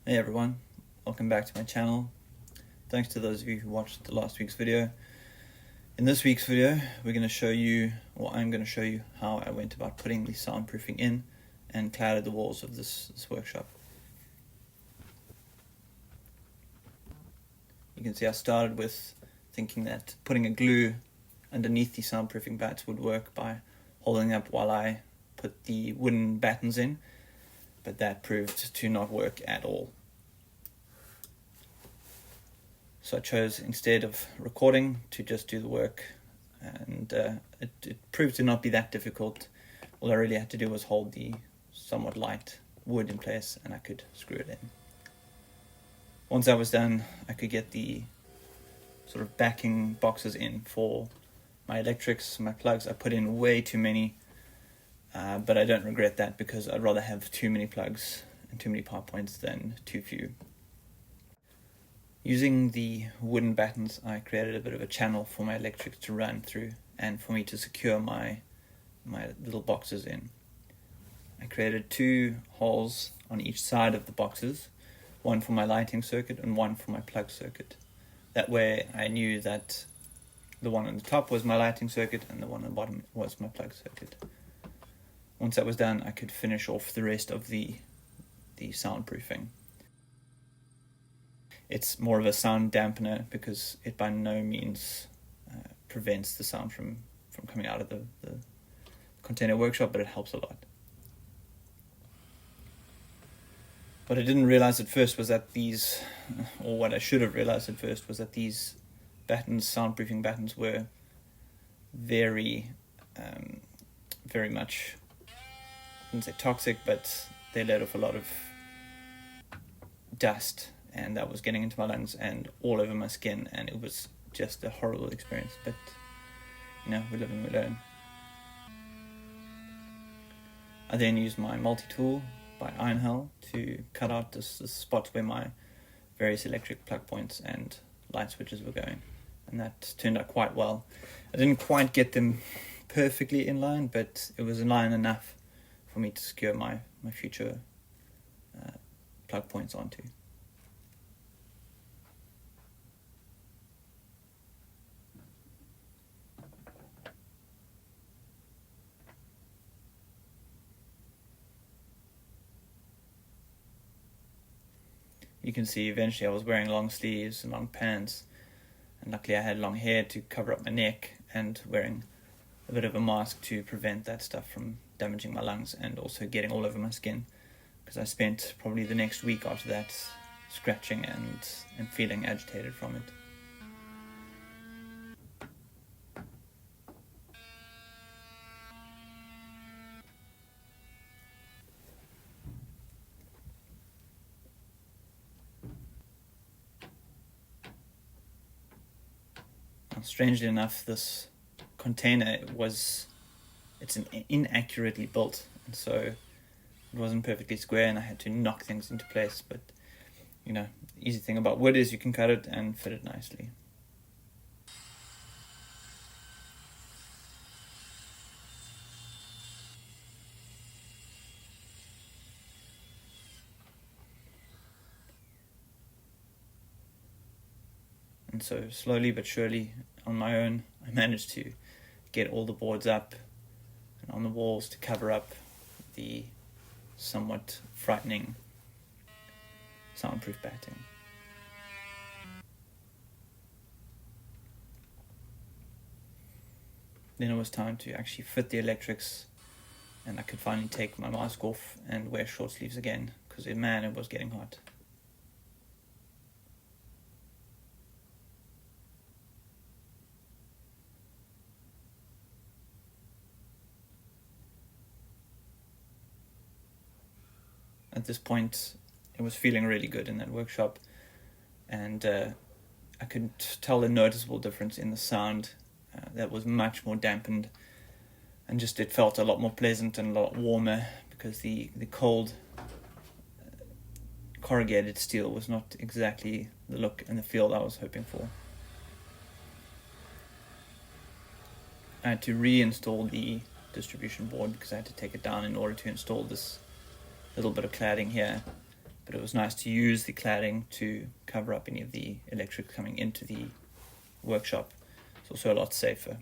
Hey everyone, welcome back to my channel. Thanks to those of you who watched the last week's video. In this week's video, I'm going to show you how I went about putting the soundproofing in and cladded the walls of this workshop. You can see I started with thinking that putting a glue underneath the soundproofing bats would work by holding up while I put the wooden battens in, but that proved to not work at all. So I chose, instead of recording, to just do the work, and it proved to not be that difficult. All I really had to do was hold the somewhat light wood in place and I could screw it in. Once that was done, I could get the sort of backing boxes in for my electrics, my plugs. I put in way too many, but I don't regret that because I'd rather have too many plugs and too many power points than too few. Using the wooden battens, I created a bit of a channel for my electrics to run through and for me to secure my little boxes in. I created 2 holes on each side of the boxes, one for my lighting circuit and one for my plug circuit. That way I knew that the one on the top was my lighting circuit and the one on the bottom was my plug circuit. Once that was done, I could finish off the rest of the soundproofing. It's more of a sound dampener because it by no means prevents the sound from coming out of the container workshop, but it helps a lot. What I didn't realize at first was that what I should have realized at first was that these battens, soundproofing battens, were very much, I wouldn't say toxic, but they let off a lot of dust, and that was getting into my lungs and all over my skin, and it was just a horrible experience. But we live and we learn. I then used my multi-tool by Iron Hell to cut out the spots where my various electric plug points and light switches were going, and that turned out quite well. I didn't quite get them perfectly in line, but it was in line enough for me to secure my future plug points onto. You can see eventually I was wearing long sleeves and long pants, and luckily I had long hair to cover up my neck, and wearing a bit of a mask to prevent that stuff from damaging my lungs and also getting all over my skin, because I spent probably the next week after that scratching and feeling agitated from it. Strangely enough, this container it's inaccurately built, and so it wasn't perfectly square, and I had to knock things into place. But the easy thing about wood is you can cut it and fit it nicely. And so slowly but surely, on my own, I managed to get all the boards up and on the walls to cover up the somewhat frightening soundproof batting. Then it was time to actually fit the electrics, and I could finally take my mask off and wear short sleeves again, because man, it was getting hot. At this point, it was feeling really good in that workshop, and I could tell a noticeable difference in the sound that was much more dampened, and just it felt a lot more pleasant and a lot warmer, because the cold corrugated steel was not exactly the look and the feel I was hoping for. I had to reinstall the distribution board because I had to take it down in order to install this little bit of cladding here, but it was nice to use the cladding to cover up any of the electrics coming into the workshop. It's also a lot safer.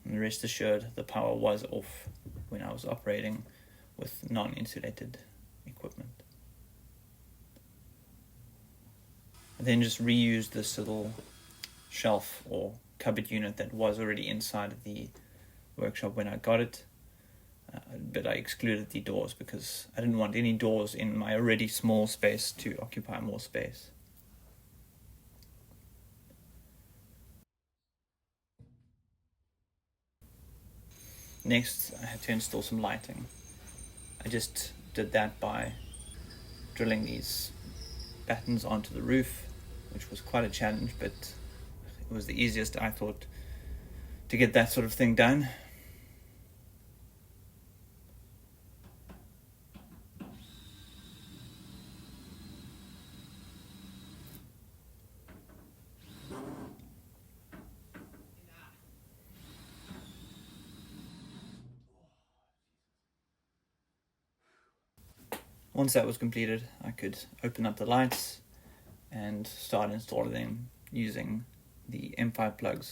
And rest assured, the power was off when I was operating with non-insulated equipment. I then just reused this little shelf or cupboard unit that was already inside of the workshop when I got it, but I excluded the doors because I didn't want any doors in my already small space to occupy more space. Next, I had to install some lighting. I just did that by drilling these battens onto the roof, which was quite a challenge, but it was the easiest, I thought, to get that sort of thing done. Once that was completed, I could open up the lights and start installing them using the M5 plugs.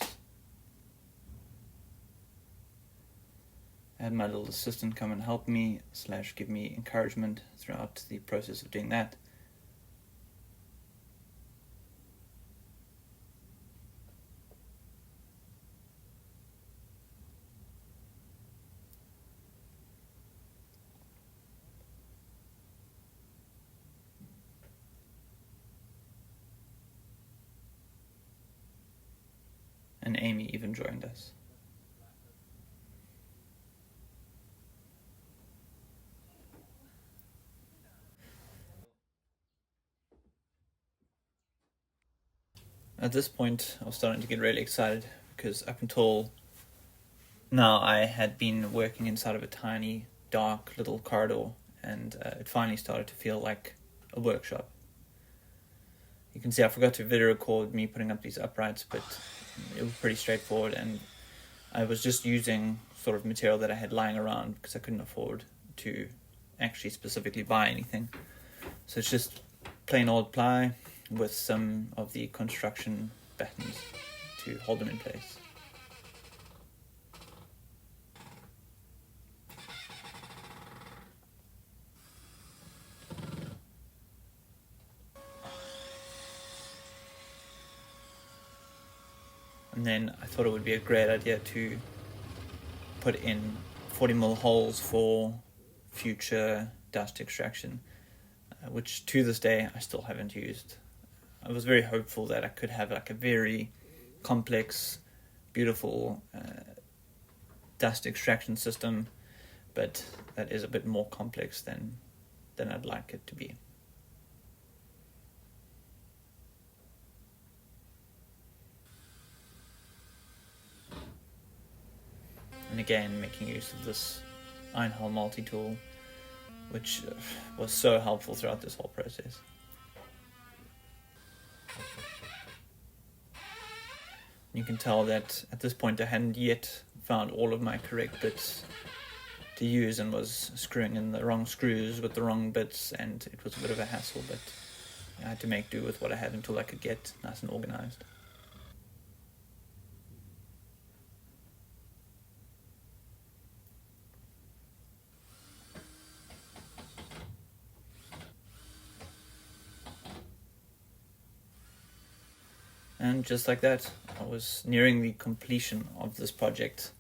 I had my little assistant come and help me / give me encouragement throughout the process of doing that. And Amy even joined us. At this point, I was starting to get really excited because up until now I had been working inside of a tiny, dark little corridor, and it finally started to feel like a workshop. You can see I forgot to video record me putting up these uprights, but it was pretty straightforward, and I was just using sort of material that I had lying around because I couldn't afford to actually specifically buy anything. So it's just plain old ply with some of the construction battens to hold them in place. And then I thought it would be a great idea to put in 40mm holes for future dust extraction, which to this day I still haven't used. I was very hopeful that I could have like a very complex, beautiful dust extraction system, but that is a bit more complex than I'd like it to be. And again, making use of this iron hole multi-tool, which was so helpful throughout this whole process. You can tell that at this point I hadn't yet found all of my correct bits to use and was screwing in the wrong screws with the wrong bits, and it was a bit of a hassle, but I had to make do with what I had until I could get nice and organized. And just like that, I was nearing the completion of this project.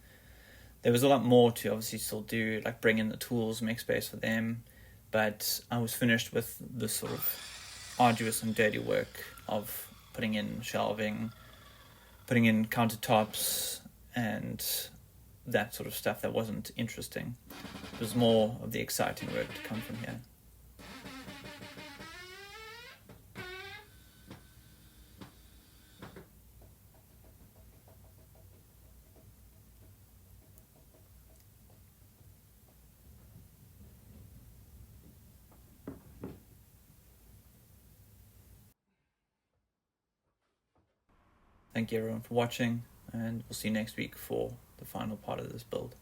There was a lot more to obviously still do, like bring in the tools, make space for them, but I was finished with this sort of arduous and dirty work of putting in shelving, putting in countertops, and that sort of stuff that wasn't interesting. It was more of the exciting work to come from here. Thank you everyone for watching, and we'll see you next week for the final part of this build.